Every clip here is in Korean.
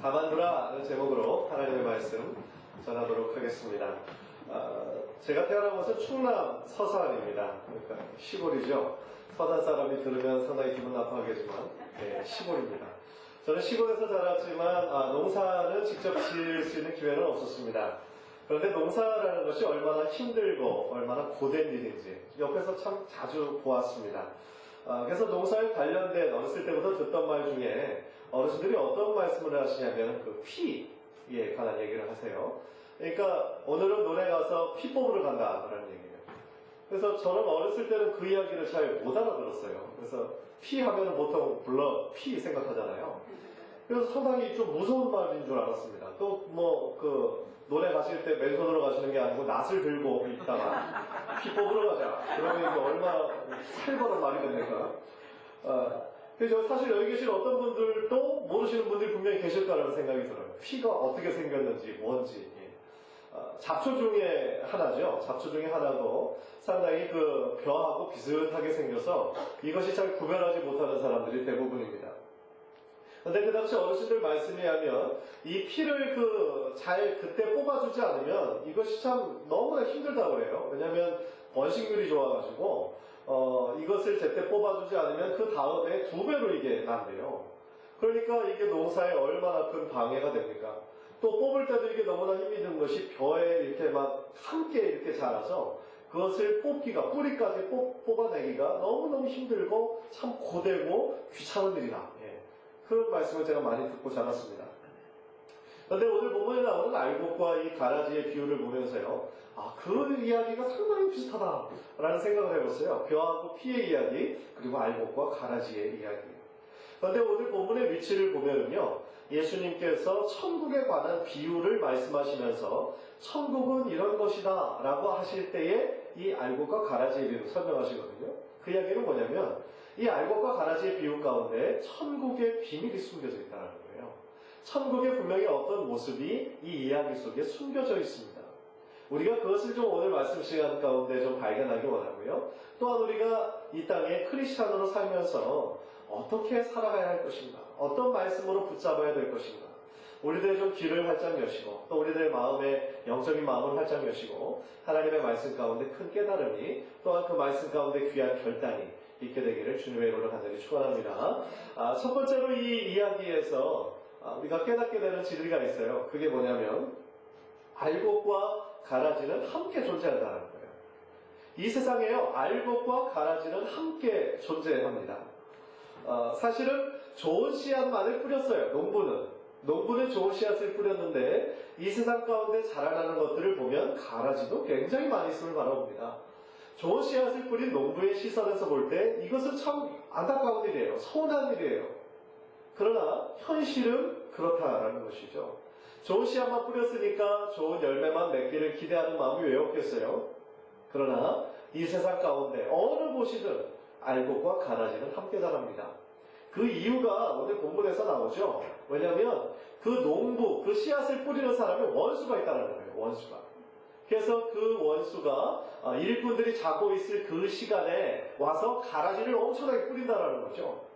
가만두라는 제목으로 하나님의 말씀 전하도록 하겠습니다. 제가 태어난 곳은 충남 서산입니다. 그러니까 시골이죠. 서산 사람이 들으면 상당히 기분 나빠하겠지만 시골입니다. 저는 시골에서 자랐지만 농사는 직접 지을 수 있는 기회는 없었습니다. 그런데 농사라는 것이 얼마나 힘들고 얼마나 고된 일인지 옆에서 참 자주 보았습니다. 그래서 농사에 관련된 어렸을 때부터 듣던 말 중에 어르신들이 어떤 말씀을 하시냐면 그 피에 관한 얘기를 하세요. 그러니까 오늘은 논에 가서 피 뽑으러 간다라는 얘기예요. 그래서 저는 어렸을 때는 그 이야기를 잘 못 알아들었어요. 그래서 피 하면 보통 블러, 피 생각하잖아요. 그래서 상당히 좀 무서운 말인 줄 알았습니다. 또 논에 가실 때 맨손으로 가시는 게 아니고 낫을 들고 있다가 피 뽑으러 가자. 그러면 이게 얼마나 살벌한 말이 됩니까? 그래서 사실 여기 계신 어떤 분들도 모르시는 분들이 분명히 계실 거라는 생각이 들어요. 피가 어떻게 생겼는지, 뭔지. 잡초 중에 하나죠. 잡초 중에 하나고 상당히 그 벼하고 비슷하게 생겨서 이것이 잘 구별하지 못하는 사람들이 대부분입니다. 근데 그 당시 어르신들 말씀에 하면 이 피를 그때 뽑아주지 않으면 이것이 참 너무나 힘들다고 그래요. 왜냐하면 번식률이 좋아가지고 이것을 제때 뽑아주지 않으면 그 다음에 2배로 이게 난대요. 그러니까 이게 농사에 얼마나 큰 방해가 됩니까? 또 뽑을 때도 이게 너무나 힘이 든 것이 벼에 이렇게 막 함께 이렇게 자라서 그것을 뽑기가, 뿌리까지 뽑아내기가 너무너무 힘들고 참 고되고 귀찮은 일이다. 그런 말씀을 제가 많이 듣고 자랐습니다. 그런데 오늘 본문에 나오는 알곡과 이 가라지의 비유를 보면서요, 그 이야기가 상당히 비슷하다라는 생각을 해봤어요. 벼하고 피의 이야기, 그리고 알곡과 가라지의 이야기. 그런데 오늘 본문의 위치를 보면요, 예수님께서 천국에 관한 비유를 말씀하시면서 천국은 이런 것이다 라고 하실 때에 이 알곡과 가라지의 비유를 설명하시거든요. 그 이야기는 뭐냐면 이 알곡과 가라지의 비유 가운데 천국의 비밀이 숨겨져 있다는 거예요. 천국에 분명히 어떤 모습이 이 이야기 속에 숨겨져 있습니다. 우리가 그것을 좀 오늘 말씀 시간 가운데 좀 발견하기 원하고요. 또한 우리가 이 땅에 크리스찬으로 살면서 어떻게 살아가야 할 것인가, 어떤 말씀으로 붙잡아야 될 것인가, 우리들의 좀 귀를 활짝 여시고 또 우리들의 마음에 영적인 마음을 활짝 여시고 하나님의 말씀 가운데 큰 깨달음이 또한 그 말씀 가운데 귀한 결단이 있게 되기를 주님의 이름으로 간절히 축원합니다. 첫 번째로 이 이야기에서 우리가 깨닫게 되는 진리가 있어요. 그게 뭐냐면 알곡과 가라지는 함께 존재한다는 거예요. 이 세상에요, 알곡과 가라지는 함께 존재합니다. 사실은 좋은 씨앗만을 뿌렸어요. 농부는 좋은 씨앗을 뿌렸는데 이 세상 가운데 자라나는 것들을 보면 가라지도 굉장히 많이 있음을 바라봅니다. 좋은 씨앗을 뿌린 농부의 시선에서 볼 때 이것은 참 안타까운 일이에요. 서운한 일이에요. 그러나 현실은 그렇다라는 것이죠. 좋은 씨앗만 뿌렸으니까 좋은 열매만 맺기를 기대하는 마음이 왜 없겠어요? 그러나 이 세상 가운데 어느 곳이든 알곡과 가라지는 함께 자랍니다. 그 이유가 오늘 본문에서 나오죠. 왜냐하면 그 농부, 그 씨앗을 뿌리는 사람이 원수가 있다는 거예요. 원수가. 그래서 그 원수가 일꾼들이 자고 있을 그 시간에 와서 가라지를 엄청나게 뿌린다는 거죠.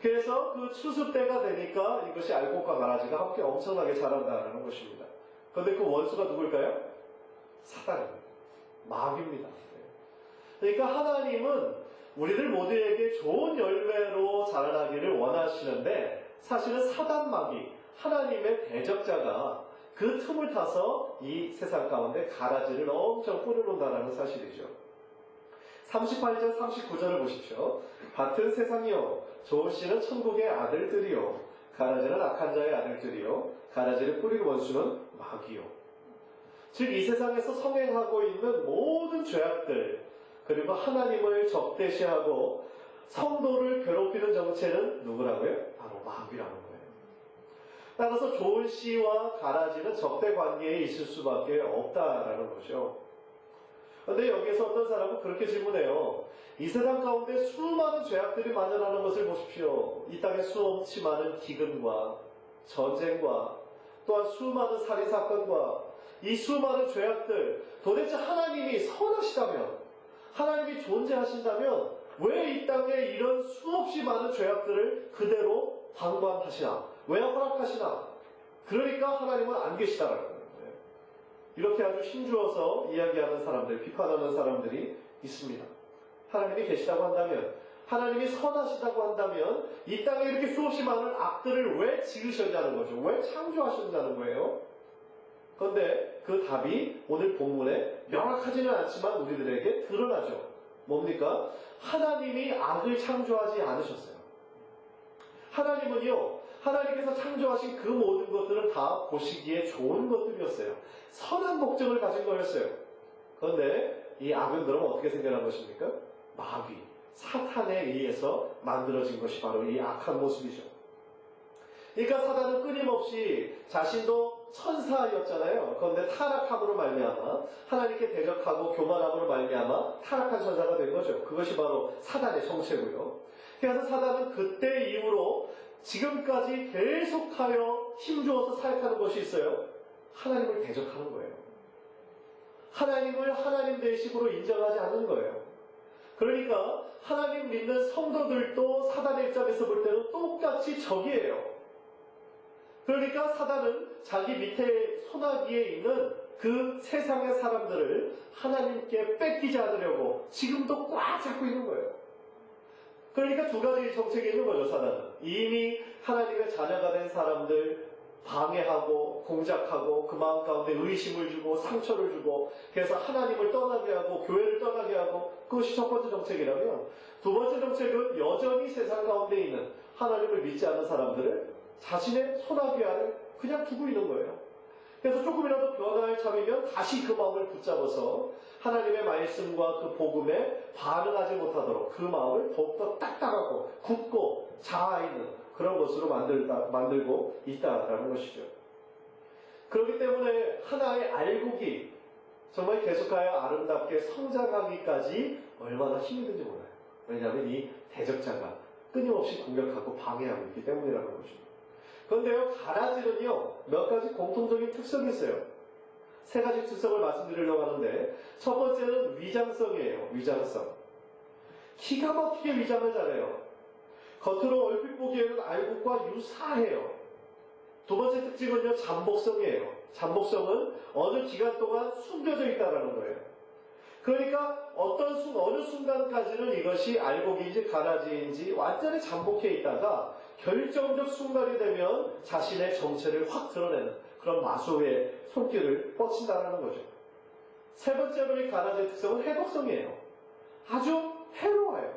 그래서 그 추수 때가 되니까 이것이 알곡과 가라지가 함께 엄청나게 자란다는 것입니다. 그런데 그 원수가 누굴까요? 사단입니다. 마귀입니다. 그러니까 하나님은 우리들 모두에게 좋은 열매로 자라나기를 원하시는데 사실은 사단 마귀, 하나님의 대적자가 그 틈을 타서 이 세상 가운데 가라지를 엄청 뿌려놓는다는 사실이죠. 38절, 39절을 보십시오. 같은 세상이요, 좋은 씨는 천국의 아들들이요, 가라지는 악한 자의 아들들이요, 가라지를 뿌리는 원수는 마귀요. 즉 이 세상에서 성행하고 있는 모든 죄악들, 그리고 하나님을 적대시하고 성도를 괴롭히는 정체는 누구라고요? 바로 마귀라는 거예요. 따라서 좋은 씨와 가라지는 적대 관계에 있을 수밖에 없다라는 거죠. 그런데 여기서 어떤 사람은 그렇게 질문해요. 이 세상 가운데 수많은 죄악들이 만연하는 것을 보십시오. 이 땅에 수없이 많은 기근과 전쟁과 또한 수많은 살인사건과 이 수많은 죄악들, 도대체 하나님이 선하시다면, 하나님이 존재하신다면 왜 이 땅에 이런 수없이 많은 죄악들을 그대로 방관하시나? 왜 허락하시나? 그러니까 하나님은 안 계시다라는 거예요. 이렇게 아주 힘주어서 이야기하는 사람들, 비판하는 사람들이 있습니다. 하나님이 계시다고 한다면, 하나님이 선하시다고 한다면 이 땅에 이렇게 수없이 많은 악들을 왜 지으셨냐는 거죠. 왜 창조하셨냐는 거예요. 그런데 그 답이 오늘 본문에 명확하지는 않지만 우리들에게 드러나죠. 뭡니까? 하나님이 악을 창조하지 않으셨어요. 하나님은요, 하나님께서 창조하신 그 모든 것들은 다 보시기에 좋은 것들이었어요. 선한 목적을 가진 거였어요. 그런데 이 악은 그럼 어떻게 생겨난 것입니까? 마귀, 사탄에 의해서 만들어진 것이 바로 이 악한 모습이죠. 그러니까 사단은 끊임없이 자신도 천사였잖아요. 그런데 타락함으로 말미암아 하나님께 대적하고 교만함으로 말미암아 타락한 천사가 된 거죠. 그것이 바로 사단의 정체고요. 그래서 사단은 그때 이후로 지금까지 계속하여 힘주어서 사역하는 것이 있어요. 하나님을 대적하는 거예요. 하나님을 하나님 되심으로 인정하지 않는 거예요. 그러니까 하나님 믿는 성도들도 사단의 입장에서 볼 때는 똑같이 적이에요. 그러니까 사단은 자기 밑에 소나기에 있는 그 세상의 사람들을 하나님께 뺏기지 않으려고 지금도 꽉 잡고 있는 거예요. 그러니까 두 가지 정책이 있는 거죠, 사단은. 이미 하나님의 자녀가 된 사람들 방해하고 공작하고 그 마음 가운데 의심을 주고 상처를 주고 그래서 하나님을 떠나게 하고 교회를 떠나게 하고 그것이 첫 번째 정책이라면 두 번째 정책은 여전히 세상 가운데 있는 하나님을 믿지 않는 사람들을 자신의 소나기 아래 그냥 두고 있는 거예요. 그래서 조금이라도 변화를 참으면 다시 그 마음을 붙잡아서 하나님의 말씀과 그 복음에 반응하지 못하도록 그 마음을 더욱더 딱딱하고 굳고 자아있는 그런 것으로 만들고 있다라는 것이죠. 그렇기 때문에 하나의 알곡이 정말 계속하여 아름답게 성장하기까지 얼마나 힘이 든지 몰라요. 왜냐하면 이 대적자가 끊임없이 공격하고 방해하고 있기 때문이라는 것입니다. 그런데요, 가라지는요, 몇 가지 공통적인 특성이 있어요. 세 가지 특성을 말씀드리려고 하는데, 첫 번째는 위장성이에요. 위장성. 기가 막히게 위장을 잘해요. 겉으로 얼핏 보기에는 알곡과 유사해요. 두 번째 특징은요, 잠복성이에요. 잠복성은 어느 기간 동안 숨겨져 있다는 거예요. 그러니까 어느 순간까지는 이것이 알곡인지 가라지인지 완전히 잠복해 있다가 결정적 순간이 되면 자신의 정체를 확 드러내는 그런 마수의 손길을 뻗친다는 거죠. 세 번째로 이 가라지의 특성은 해독성이에요. 아주 해로워요.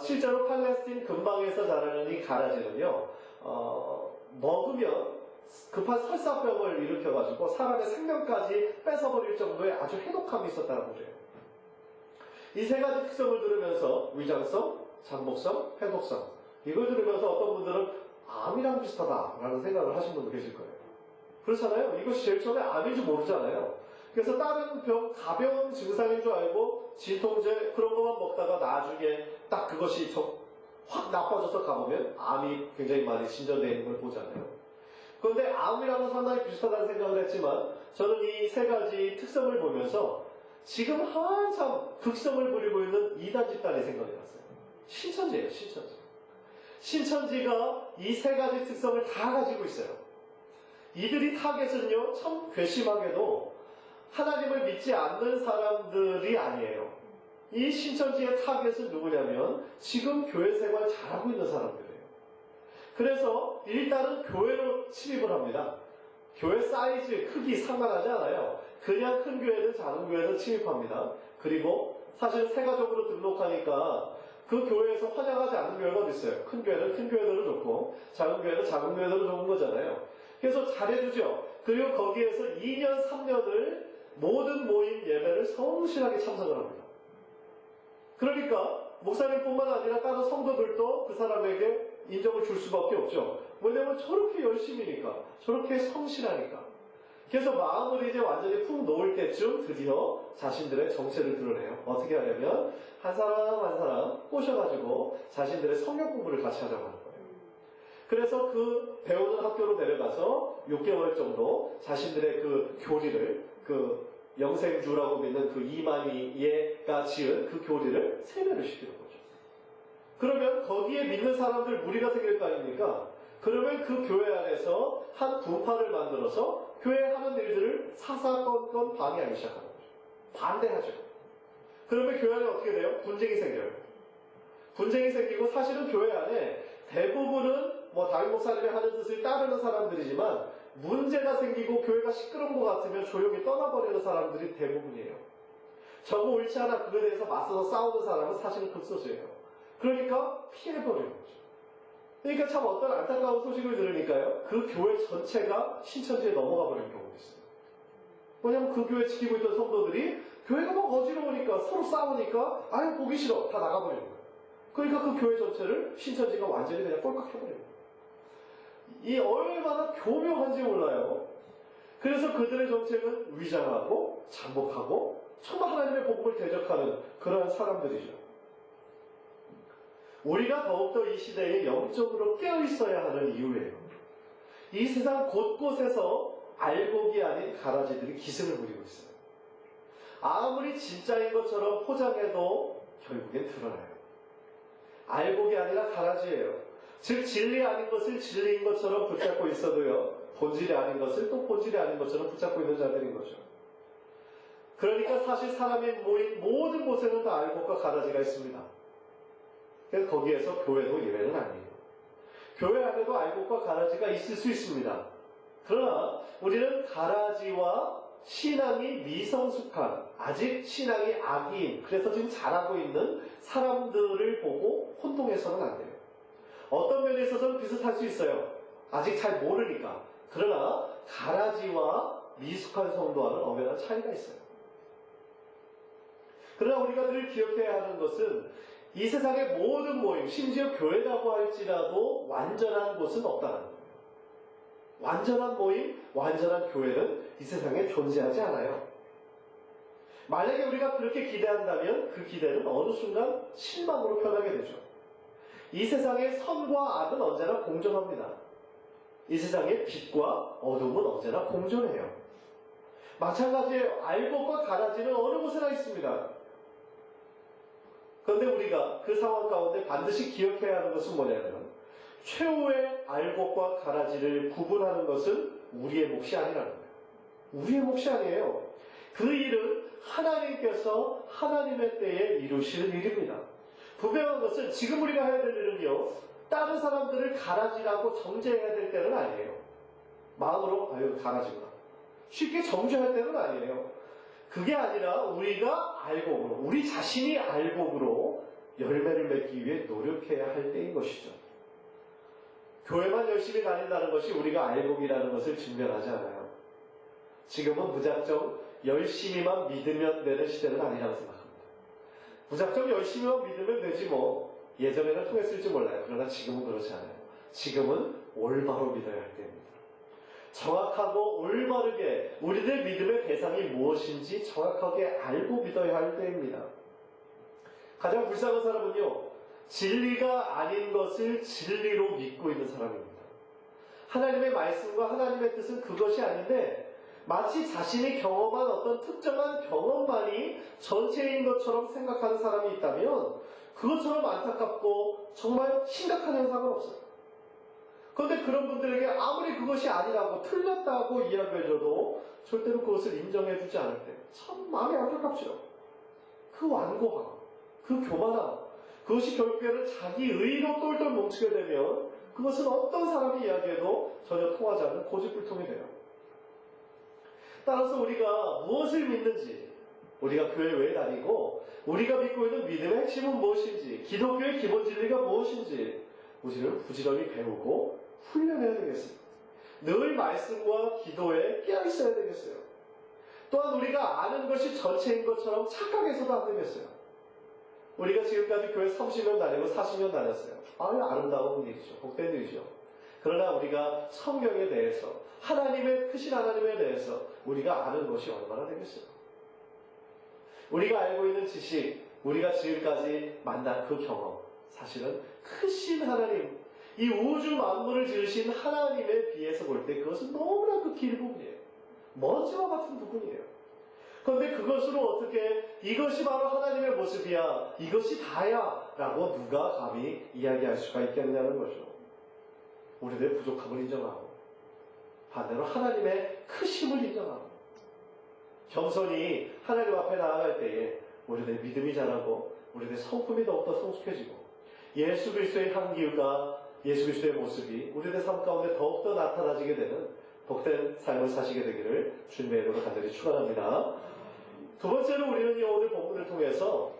실제로 팔레스틴 근방에서 자라는 이 가라지는요, 먹으면 급한 설사병을 일으켜가지고 사람의 생명까지 뺏어버릴 정도의 아주 해독함이 있었다는 거예요. 이 세 가지 특성을 들으면서 위장성, 잠복성, 해독성 이걸 들으면서 어떤 분들은 암이랑 비슷하다라는 생각을 하신 분도 계실 거예요. 그렇잖아요. 이것이 제일 처음에 암인지 모르잖아요. 그래서 다른 병, 가벼운 증상인 줄 알고 진통제 그런 것만 먹다가 나중에 딱 그것이 확 나빠져서 가보면 암이 굉장히 많이 진전되어 있는 걸 보잖아요. 그런데 암이랑은 상당히 비슷하다는 생각을 했지만 저는 이 세 가지 특성을 보면서 지금 한참 극성을 부리고 있는 이단 집단이 생각이 났어요. 신천지예요, 신천지. 신천지가 이 세 가지 특성을 다 가지고 있어요. 이들이 타겟은요, 참 괘씸하게도 하나님을 믿지 않는 사람들이 아니에요. 이 신천지의 타겟은 누구냐면 지금 교회 생활 잘하고 있는 사람들이에요. 그래서 일단은 교회로 침입을 합니다. 교회 사이즈, 크기 상관하지 않아요. 그냥 큰 교회든 작은 교회든 침입합니다. 그리고 사실 세가족으로 등록하니까 그 교회에서 환영하지 않는 교회가 어디 있어요? 큰 교회는 큰 교회대로 좋고 작은 교회는 작은 교회대로 좋은 거잖아요. 그래서 잘해주죠. 그리고 거기에서 2년, 3년을 모든 모임 예배를 성실하게 참석을 합니다. 그러니까 목사님뿐만 아니라 다른 성도들도 그 사람에게 인정을 줄 수밖에 없죠. 왜냐면 저렇게 열심히니까, 저렇게 성실하니까. 그래서 마음을 이제 완전히 푹 놓을 때쯤 드디어 자신들의 정체를 드러내요. 어떻게 하냐면 한 사람 한 사람 꼬셔가지고 자신들의 성경 공부를 같이 하자고 하는 거예요. 그래서 그 배우는 학교로 데려가서 6개월 정도 자신들의 그 교리를, 그 영생주라고 믿는 그 이만희가 지은 그 교리를 세뇌를 시키는 거죠. 그러면 거기에 믿는 사람들 무리가 생길 거 아닙니까? 그러면 그 교회 안에서 한 부파를 만들어서 교회 하는 일들을 사사건건 방해하기 시작하는 거죠. 반대하죠. 그러면 교회 안에 어떻게 돼요? 분쟁이 생겨요. 분쟁이 생기고 사실은 교회 안에 대부분은 담임 목사님이 하는 뜻을 따르는 사람들이지만 문제가 생기고 교회가 시끄러운 것 같으면 조용히 떠나버리는 사람들이 대부분이에요. 저거 옳지 않아 그거에 대해서 맞서서 싸우는 사람은 사실은 극소수예요. 그러니까 피해버리는 거죠. 그러니까 참 어떤 안타까운 소식을 들으니까요. 그 교회 전체가 신천지에 넘어가 버리는 경우도 있어요. 왜냐면 그 교회 지키고 있던 성도들이 교회가 막 어지러우니까 서로 싸우니까 아유 보기 싫어 다 나가버리는 거예요. 그러니까 그 교회 전체를 신천지가 완전히 그냥 꼴깍 해버리는 거예요. 이 얼마나 교묘한지 몰라요. 그래서 그들의 정책은 위장하고 잠복하고 정말 하나님의 복음을 대적하는 그러한 사람들이죠. 우리가 더욱더 이 시대에 영적으로 깨어있어야 하는 이유예요. 이 세상 곳곳에서 알곡이 아닌 가라지들이 기승을 부리고 있어요. 아무리 진짜인 것처럼 포장해도 결국엔 드러나요. 알곡이 아니라 가라지예요. 즉 진리 아닌 것을 진리인 것처럼 붙잡고 있어도요. 본질이 아닌 것을 또 본질이 아닌 것처럼 붙잡고 있는 자들인 거죠. 그러니까 사실 사람이 모인 모든 곳에는 다 알곡과 가라지가 있습니다. 그래서 거기에서 교회도 예외는 아니에요. 교회 안에도 알곡과 가라지가 있을 수 있습니다. 그러나 우리는 가라지와 신앙이 미성숙한, 아직 신앙이 악인, 그래서 지금 자라고 있는 사람들을 보고 혼동해서는 안 돼요. 어떤 면에 있어서는 비슷할 수 있어요. 아직 잘 모르니까. 그러나 가라지와 미숙한 성도와는 엄연한 차이가 있어요. 그러나 우리가 늘 기억해야 하는 것은 이 세상의 모든 모임, 심지어 교회라고 할지라도 완전한 곳은 없다는 거예요. 완전한 모임, 완전한 교회는 이 세상에 존재하지 않아요. 만약에 우리가 그렇게 기대한다면 그 기대는 어느 순간 실망으로 변하게 되죠. 이 세상의 선과 악은 언제나 공존합니다. 이 세상의 빛과 어둠은 언제나 공존해요. 마찬가지예요. 알곡과 가라지는 어느 곳에나 있습니다. 그런데 우리가 그 상황 가운데 반드시 기억해야 하는 것은 뭐냐면 최후의 알곡과 가라지를 구분하는 것은 우리의 몫이 아니라는 거예요. 우리의 몫이 아니에요. 그 일은 하나님께서 하나님의 때에 이루시는 일입니다. 분명한 것은 지금 우리가 해야 될 일은요. 다른 사람들을 가라지라고 정죄해야 될 때는 아니에요. 마음으로 아유 가라지구나. 쉽게 정죄할 때는 아니에요. 그게 아니라 우리가 알곡으로, 우리 자신이 알곡으로 열매를 맺기 위해 노력해야 할 때인 것이죠. 교회만 열심히 다닌다는 것이 우리가 알곡이라는 것을 증명하지 않아요. 지금은 무작정 열심히만 믿으면 되는 시대는 아니라고 생각합니다. 무작정 열심히만 믿으면 되지 뭐. 예전에는 통했을지 몰라요. 그러나 지금은 그렇지 않아요. 지금은 올바로 믿어야 할 때입니다. 정확하고 올바르게 우리들 믿음의 대상이 무엇인지 정확하게 알고 믿어야 할 때입니다. 가장 불쌍한 사람은요. 진리가 아닌 것을 진리로 믿고 있는 사람입니다. 하나님의 말씀과 하나님의 뜻은 그것이 아닌데 마치 자신이 경험한 어떤 특정한 경험만이 전체인 것처럼 생각하는 사람이 있다면 그것처럼 안타깝고 정말 심각한 현상은 없어요. 그런데 그런 분들에게 아무리 그것이 아니라고 틀렸다고 이야기해줘도 절대로 그것을 인정해주지 않을 때 참 마음이 안타깝죠. 그 완고함, 그 교만함, 그것이 결국에는 자기 의로 똘똘 뭉치게 되면 그것은 어떤 사람이 이야기해도 전혀 통하지 않는 고집불통이 돼요. 따라서 우리가 무엇을 믿는지, 우리가 교회 왜 다니고 우리가 믿고 있는 믿음의 핵심은 무엇인지, 기독교의 기본 진리가 무엇인지 우리는 부지런히 배우고 훈련해야 되겠습니다. 늘 말씀과 기도에 깨어있어야 되겠어요. 또한 우리가 아는 것이 전체인 것처럼 착각해서도 안 되겠어요. 우리가 지금까지 교회 30년 다니고 40년 다녔어요. 아름다운 일이죠. 복된 일이죠. 그러나 우리가 성경에 대해서, 하나님의 크신 하나님에 대해서 우리가 아는 것이 얼마나 되겠어요? 우리가 알고 있는 지식, 우리가 지금까지 만난 그 경험, 사실은 크신 하나님, 이 우주 만물을 지으신 하나님에 비해서 볼 때 그것은 너무나 극히 일부분이에요. 먼지와 같은 부분이에요. 그런데 그것으로 어떻게 이것이 바로 하나님의 모습이야, 이것이 다야 라고 누가 감히 이야기할 수가 있겠냐는 거죠. 우리들의 부족함을 인정하고 반대로 하나님의 크심을 인정하고 겸손히 하나님 앞에 나아갈 때에 우리들의 믿음이 자라고 우리들의 성품이 더욱더 성숙해지고 예수 그리스도의 향기가 예수 그리스도의 모습이 우리들의 삶 가운데 더욱더 나타나지게 되는 복된 삶을 사시게 되기를 주님의 이름으로 간절히 축원합니다. 두 번째로 우리는 오늘 본문을 통해서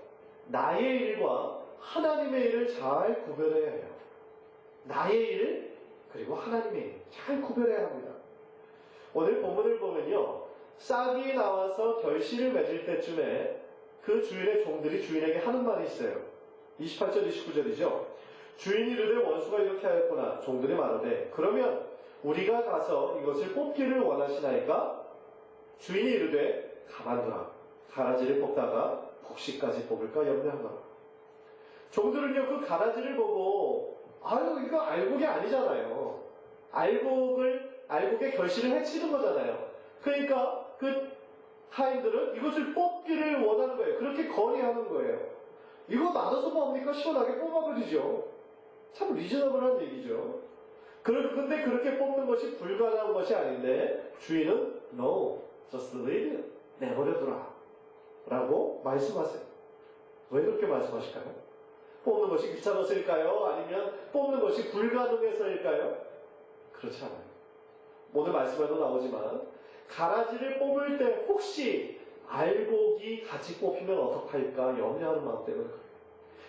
나의 일과 하나님의 일을 잘 구별해야 해요. 나의 일 그리고 하나님의 일 잘 구별해야 합니다. 오늘 본문을 보면요, 싹이 나와서 결실을 맺을 때쯤에 그 주인의 종들이 주인에게 하는 말이 있어요. 28절 29절이죠. 주인이 이르되 원수가 이렇게 하였구나. 종들이 말하되 그러면 우리가 가서 이것을 뽑기를 원하시나이까? 주인이 이르되 가만두라. 가라지를 뽑다가 곡식까지 뽑을까 염려하노라. 종들은요, 그 가라지를 보고 이거 알곡이 아니잖아요. 알곡의 결실을 해치는 거잖아요. 그러니까 그 하인들은 이것을 뽑기를 원하는 거예요. 그렇게 건의하는 거예요. 이거 놔둬서 뭡니까? 시원하게 뽑아버리죠. 참 리저너블한 얘기죠. 근데 그렇게 뽑는 것이 불가능한 것이 아닌데 주인은 No, just leave it. 내버려두라 라고 말씀하세요. 왜 그렇게 말씀하실까요? 뽑는 것이 귀찮아서일까요? 아니면 뽑는 것이 불가능해서일까요? 그렇지 않아요. 오늘 말씀에도 나오지만 가라지를 뽑을 때 혹시 알곡이 같이 뽑히면 어떡할까 염려하는 마음 때문에 그래요.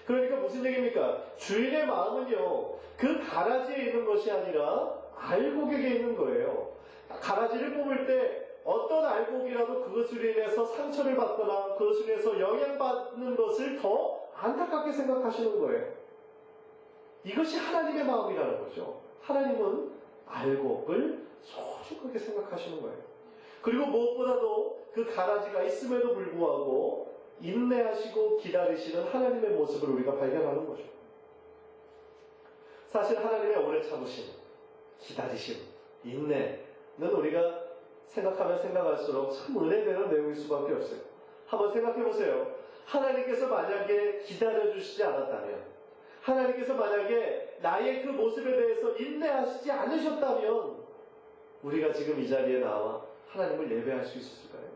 그러니까 무슨 얘기입니까? 주인의 마음은요, 그 가라지에 있는 것이 아니라 알곡에게 있는 거예요. 가라지를 뽑을 때 어떤 알곡이라도 그것으로 인해서 상처를 받거나 그것으로 인해서 영향받는 것을 더 안타깝게 생각하시는 거예요. 이것이 하나님의 마음이라는 거죠. 하나님은 알곡을 소중하게 생각하시는 거예요. 그리고 무엇보다도 그 가라지가 있음에도 불구하고 인내하시고 기다리시는 하나님의 모습을 우리가 발견하는 거죠. 사실 하나님의 오래 참으심, 기다리심, 인내는 우리가 생각하면 생각할수록 참 은혜되는 내용일 수밖에 없어요. 한번 생각해 보세요. 하나님께서 만약에 기다려주시지 않았다면, 하나님께서 만약에 나의 그 모습에 대해서 인내하시지 않으셨다면 우리가 지금 이 자리에 나와 하나님을 예배할 수 있었을까요?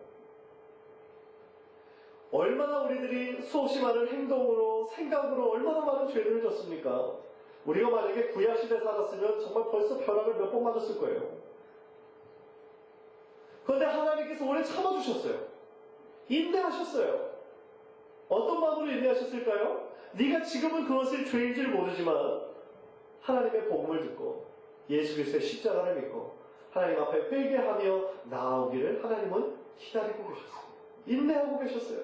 얼마나 우리들이 수없이 많은 행동으로, 생각으로 얼마나 많은 죄를 졌습니까? 우리가 만약에 구약시대에 살았으면 정말 벌써 벼락을 몇 번 맞았을 거예요. 그런데 하나님께서 오래 참아주셨어요. 인내하셨어요. 어떤 마음으로 인내하셨을까요? 네가 지금은 그것을 죄인 줄 모르지만 하나님의 복음을 듣고 예수 그리스도의 십자가를 믿고 하나님 앞에 회개하며 나아오기를 하나님은 기다리고 계셨어요. 인내하고 계셨어요.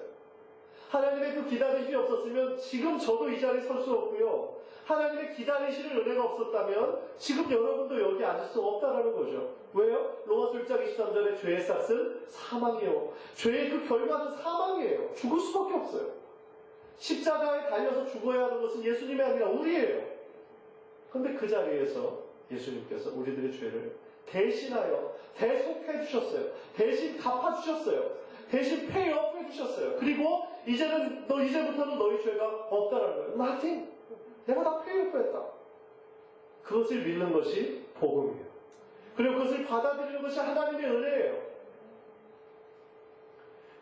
하나님의 그 기다리심이 없었으면 지금 저도 이 자리에 설 수 없고요. 하나님의 기다리시는 은혜가 없었다면 지금 여러분도 여기 앉을 수 없다라는 거죠. 왜요? 로마서 1장 23절에 죄의 삭은 사망이요. 죄의 그 결과는 사망이에요. 죽을 수밖에 없어요. 십자가에 달려서 죽어야 하는 것은 예수님이 아니라 우리예요. 그런데 그 자리에서 예수님께서 우리들의 죄를 대신하여 대속해 주셨어요. 대신 갚아 주셨어요. 대신 페이업 해 주셨어요. 그리고 이제부터는 너희 죄가 없다라는 거예요. Nothing. 내가 다 페이업 했다. 그것을 믿는 것이 복음이에요. 그리고 그것을 받아들이는 것이 하나님의 은혜예요.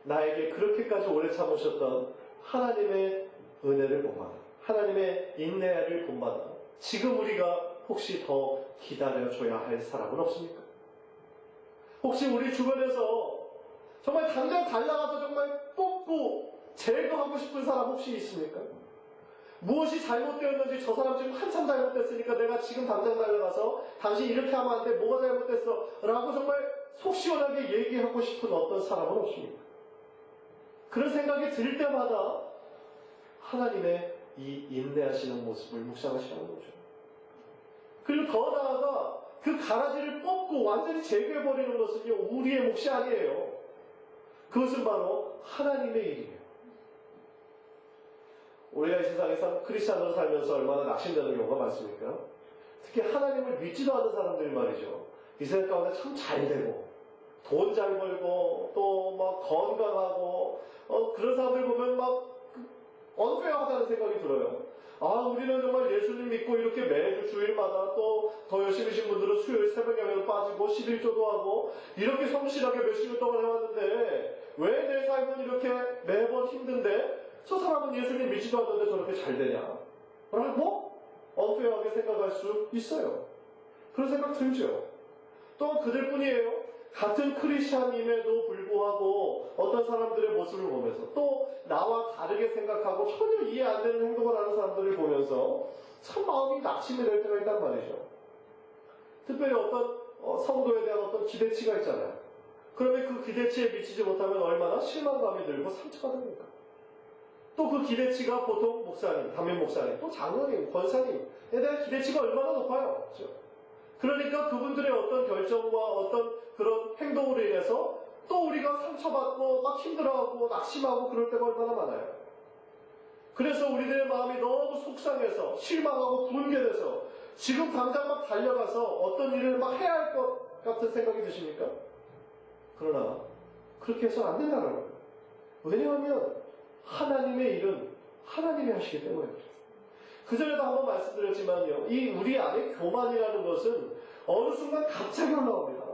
나에게 그렇게까지 오래 참으셨던 하나님의 은혜를 본받아, 하나님의 인내를 본받아 지금 우리가 혹시 더 기다려줘야 할 사람은 없습니까? 혹시 우리 주변에서 정말 당장 달려가서 정말 뽑고 제거하고 싶은 사람 혹시 있습니까? 무엇이 잘못되었는지 저 사람 지금 한참 잘못됐으니까 내가 지금 당장 달려가서 당신 이렇게 하면 안 돼, 뭐가 잘못됐어 라고 정말 속 시원하게 얘기하고 싶은 어떤 사람은 없습니까? 그런 생각이 들 때마다 하나님의 이 인내하시는 모습을 묵상하시는 거죠. 그리고 더 나아가 그 가라지를 뽑고 완전히 제거해버리는 것은요, 우리의 몫이 아니에요. 그것은 바로 하나님의 일이에요. 우리가 이 세상에서 크리스찬으로 살면서 얼마나 낙심되는 경우가 많습니까? 특히 하나님을 믿지도 않는 사람들 말이죠. 이 세상 가운데 참 잘 되고 돈 잘 벌고 또 막 건강하고 그런 사람들 보면 막 언페어하다는 생각이 들어요. 우리는 정말 예수님 믿고 이렇게 매주 주일마다 또 더 열심히신 분들은 수요일 새벽 예배도 빠지고 11조도 하고 이렇게 성실하게 몇십 년 동안 해왔는데 왜 내 삶은 이렇게 매번 힘든데 저 사람은 예수님 믿지도 않는데 저렇게 잘 되냐? 라고 언페어하게 생각할 수 있어요. 그런 생각 들죠. 또 그들뿐이에요. 같은 크리스찬임에도 불구하고 어떤 사람들의 모습을 보면서 또 나와 다르게 생각하고 전혀 이해 안 되는 행동을 하는 사람들을 보면서 참 마음이 낙심이 될 때가 있단 말이죠. 특별히 어떤 성도에 대한 어떤 기대치가 있잖아요. 그러면 그 기대치에 미치지 못하면 얼마나 실망감이 들고 상처가 됩니까? 또 그 기대치가 보통 목사님, 담임 목사님, 또 장로님, 권사님에 대한 기대치가 얼마나 높아요. 그렇죠? 그러니까 그분들의 어떤 결정과 어떤 그런 행동으로 인해서 또 우리가 상처받고 막 힘들어하고 낙심하고 그럴 때가 얼마나 많아요. 그래서 우리들의 마음이 너무 속상해서 실망하고 분개돼서 지금 당장 막 달려가서 어떤 일을 막 해야 할 것 같은 생각이 드십니까? 그러나 그렇게 해서는 안 된다는 거예요. 왜냐하면 하나님의 일은 하나님이 하시기 때문에 그래요. 그전에도 한번 말씀드렸지만요. 이 우리 안에 교만이라는 것은 어느 순간 갑자기 올라옵니다.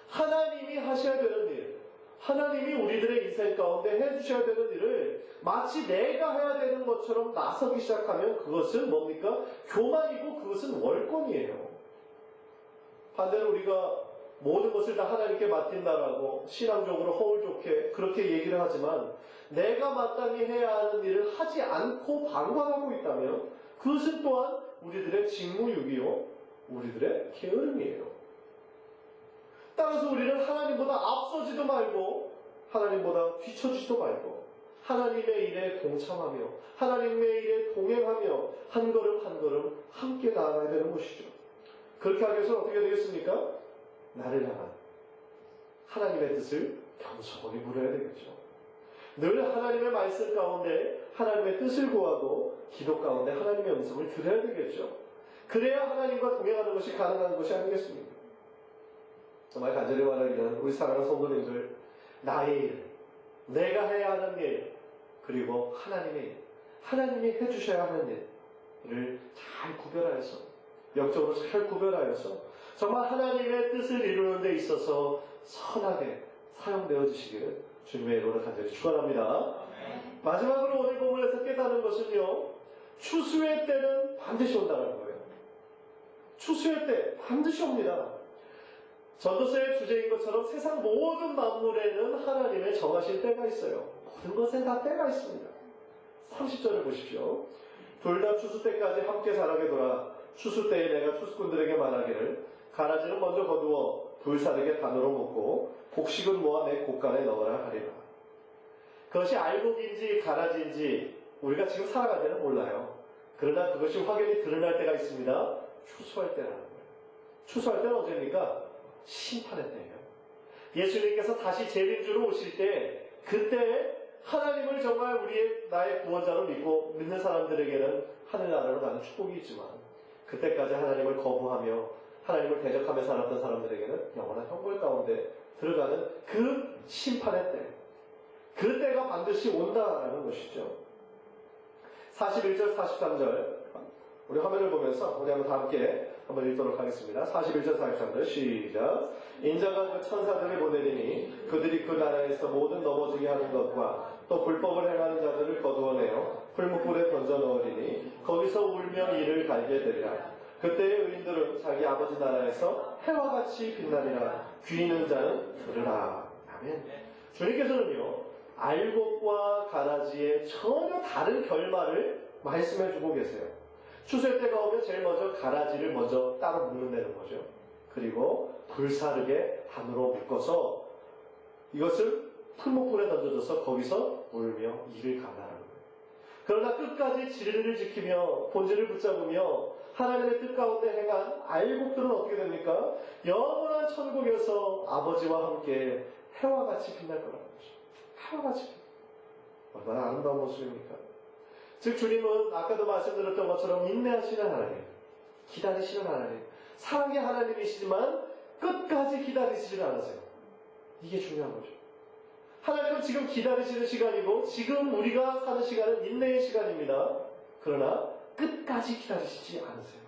하나님이 하셔야 되는 일, 하나님이 우리들의 인생 가운데 해주셔야 되는 일을 마치 내가 해야 되는 것처럼 나서기 시작하면 그것은 뭡니까? 교만이고 그것은 월권이에요. 반대로 우리가 모든 것을 다 하나님께 맡긴다라고 신앙적으로 허울 좋게 그렇게 얘기를 하지만 내가 마땅히 해야 하는 일을 하지 않고 방관하고 있다면 그것은 또한 우리들의 직무유기요, 우리들의 게으름이에요. 따라서 우리는 하나님보다 앞서지도 말고 하나님보다 뒤처지도 말고 하나님의 일에 동참하며 하나님의 일에 동행하며 한 걸음 한 걸음 함께 나아가야 되는 것이죠. 그렇게 하기 위해서 어떻게 되겠습니까? 나를 향한 하나님의 뜻을 겸손히 물어야 되겠죠. 늘 하나님의 말씀 가운데 하나님의 뜻을 구하고 기도 가운데 하나님의 음성을 들어야 되겠죠. 그래야 하나님과 동행하는 것이 가능한 것이 아니겠습니까? 정말 간절히 말하기는 우리 사랑하는 성도님들, 나의 일, 내가 해야 하는 일, 그리고 하나님의 일, 하나님이 해주셔야 하는 일을 잘 구별하여서, 영적으로 잘 구별하여서 정말 하나님의 뜻을 이루는 데 있어서 선하게 사용되어지시기를 주님의 이름으로 간절히 축원합니다. 마지막으로 오늘 본문에서 깨닫는 것은요, 추수의 때는 반드시 온다는 거예요. 추수의 때 반드시 옵니다. 전도서의 주제인 것처럼 세상 모든 만물에는 하나님의 정하신 때가 있어요. 모든 것에 다 때가 있습니다. 30절을 보십시오. 둘 다 추수 때까지 함께 자라게 돌아 추수 때에 내가 추수꾼들에게 말하기를 가라지는 먼저 거두어 불사르게 단으로 묶고 곡식은 모아 내 곡간에 넣으라 하리라. 그것이 알곡인지 가라지인지 우리가 지금 살아갈 때는 몰라요. 그러나 그것이 확연히 드러날 때가 있습니다. 추수할 때라는 거예요. 추수할 때는 언제입니까? 심판의 때예요. 예수님께서 다시 재림주로 오실 때 그때 하나님을 정말 나의 구원자로 믿는 사람들에게는 하늘나라로 가는 축복이 있지만 그때까지 하나님을 거부하며 하나님을 대적하며 살았던 사람들에게는 영원한 형벌 가운데 들어가는 그 심판의 때, 그 때가 반드시 온다라는 것이죠. 41절 43절 우리 화면을 보면서 우리 한번 다 함께 한번 읽도록 하겠습니다. 41절 43절 시작. 인자가 그 천사들을 보내리니 그들이 그 나라에서 모든 넘어지게 하는 것과 또 불법을 행하는 자들을 거두어내어 풀무불에 던져 넣으리니 거기서 울며 이를 갈게 되리라. 그때의 의인들은 자기 아버지 나라에서 해와 같이 빛나리라. 귀 있는 자는 들으라. 아멘. 주님께서는요, 알곡과 가라지의 전혀 다른 결말을 말씀해주고 계세요. 추수의 때가 오면 제일 먼저 가라지를 먼저 따로 묶는다는 거죠. 그리고 불사르게 단으로 묶어서 이것을 풀목불에 던져줘서 거기서 울며 이를 감당하는 거예요. 그러나 끝까지 진리를 지키며 본질을 붙잡으며 하나님의 뜻 가운데 행한 알곡들은 어떻게 됩니까? 영원한 천국에서 아버지와 함께 해와 같이 빛날 거라는 거죠. 해와 같이. 얼마나 아름다운 모습입니까? 즉 주님은 아까도 말씀드렸던 것처럼 인내하시는 하나님, 기다리시는 하나님, 사랑의 하나님이시지만 끝까지 기다리시지 않으세요. 이게 중요한 거죠. 하나님은 지금 기다리시는 시간이고 지금 우리가 사는 시간은 인내의 시간입니다. 그러나 끝까지 기다리시지 않으세요.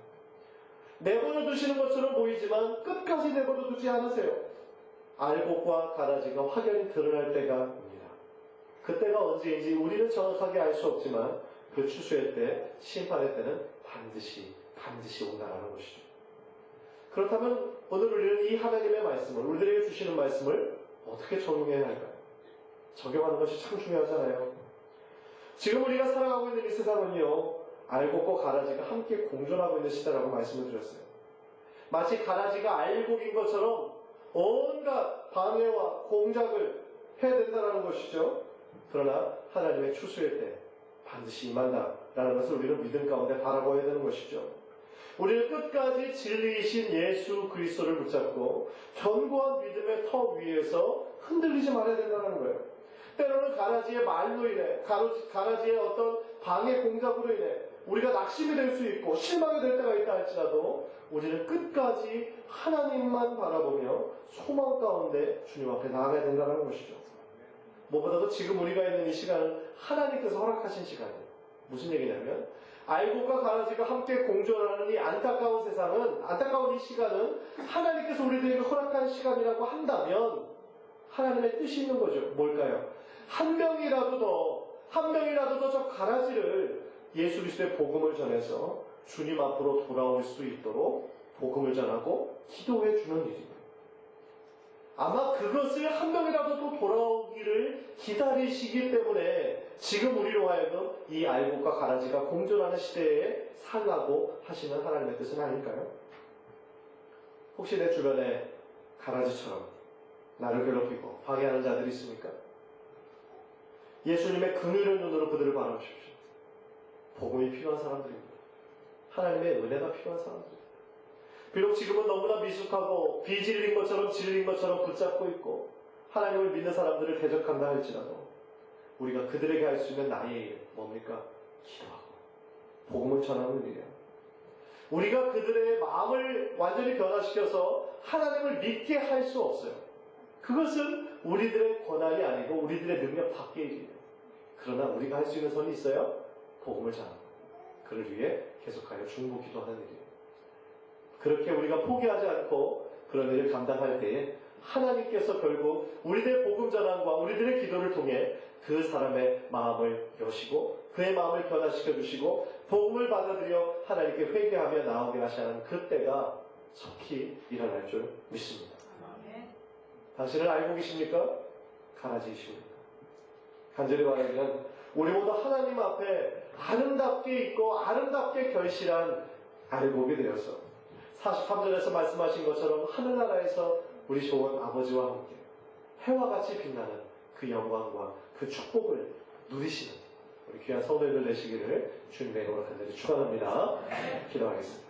내버려 두시는 것처럼 보이지만 끝까지 내버려 두지 않으세요. 알곡과 가라지가 확연히 드러날 때가 옵니다. 그때가 언제인지 우리는 정확하게 알 수 없지만 그 추수의 때, 심판의 때는 반드시 온다라는 것이죠. 그렇다면 오늘 우리는 이 하나님의 말씀을, 우리들에게 주시는 말씀을 어떻게 적용해야 할까요? 적용하는 것이 참 중요하잖아요. 지금 우리가 살아가고 있는 이 세상은요, 알곡과 가라지가 함께 공존하고 있는 시대라고 말씀을 드렸어요. 마치 가라지가 알곡인 것처럼 온갖 방해와 공작을 해야 된다는 것이죠. 그러나 하나님의 추수의 때 반드시 임한다라는 것을 우리는 믿음 가운데 바라봐야 되는 것이죠. 우리는 끝까지 진리이신 예수 그리스도를 붙잡고 견고한 믿음의 터 위에서 흔들리지 말아야 된다는 거예요. 때로는 가라지의 말로 인해, 가라지의 어떤 방해 공작으로 인해 우리가 낙심이 될 수 있고 실망이 될 때가 있다 할지라도 우리는 끝까지 하나님만 바라보며 소망 가운데 주님 앞에 나아가야 된다는 것이죠. 무엇보다도 지금 우리가 있는 이 시간은 하나님께서 허락하신 시간이에요. 무슨 얘기냐면 알곡과 가라지가 함께 공존하는 이 안타까운 세상은, 안타까운 이 시간은 하나님께서 우리들에게 허락한 시간이라고 한다면 하나님의 뜻이 있는 거죠. 뭘까요? 한 명이라도 더 저 가라지를 예수 그리스도의 복음을 전해서 주님 앞으로 돌아올 수 있도록 복음을 전하고 기도해 주는 일입니다. 아마 그것을 한 명이라도 또 돌아오기를 기다리시기 때문에 지금 우리로 하여금 이 알곡과 가라지가 공존하는 시대에 살라고 하시는 하나님의 뜻은 아닐까요? 혹시 내 주변에 가라지처럼 나를 괴롭히고 방해하는 자들이 있습니까? 예수님의 긍휼의 눈으로 그들을 바라보십시오. 복음이 필요한 사람들입니다. 하나님의 은혜가 필요한 사람들입니다. 비록 지금은 너무나 미숙하고 비질린 것처럼 질린 것처럼 붙잡고 있고 하나님을 믿는 사람들을 대적한다 할지라도 우리가 그들에게 할 수 있는 나의 일 뭡니까? 기도하고 복음을 전하는 일이에요. 우리가 그들의 마음을 완전히 변화시켜서 하나님을 믿게 할 수 없어요. 그것은 우리들의 권한이 아니고 우리들의 능력 밖의 일이에요. 그러나 우리가 할 수 있는 선이 있어요. 복음을 전하고 그를 위해 계속하여 중보 기도하는 일이에요. 그렇게 우리가 포기하지 않고 그런 일을 감당할 때에 하나님께서 결국 우리들의 복음 전환과 우리들의 기도를 통해 그 사람의 마음을 여시고 그의 마음을 변화시켜 주시고 복음을 받아들여 하나님께 회개하며 나오게 하시는 그때가 속히 일어날 줄 믿습니다. 당신은 알고 계십니까? 가라지이십니까? 간절히 말하면 우리 모두 하나님 앞에 아름답게 있고 아름답게 결실한 알곡이 되어서 43절에서 말씀하신 것처럼 하늘나라에서 우리 좋은 아버지와 함께 해와 같이 빛나는 그 영광과 그 축복을 누리시는 우리 귀한 성도님들 되시기를 주님의 이름으로 간절히 축원합니다. 기도하겠습니다.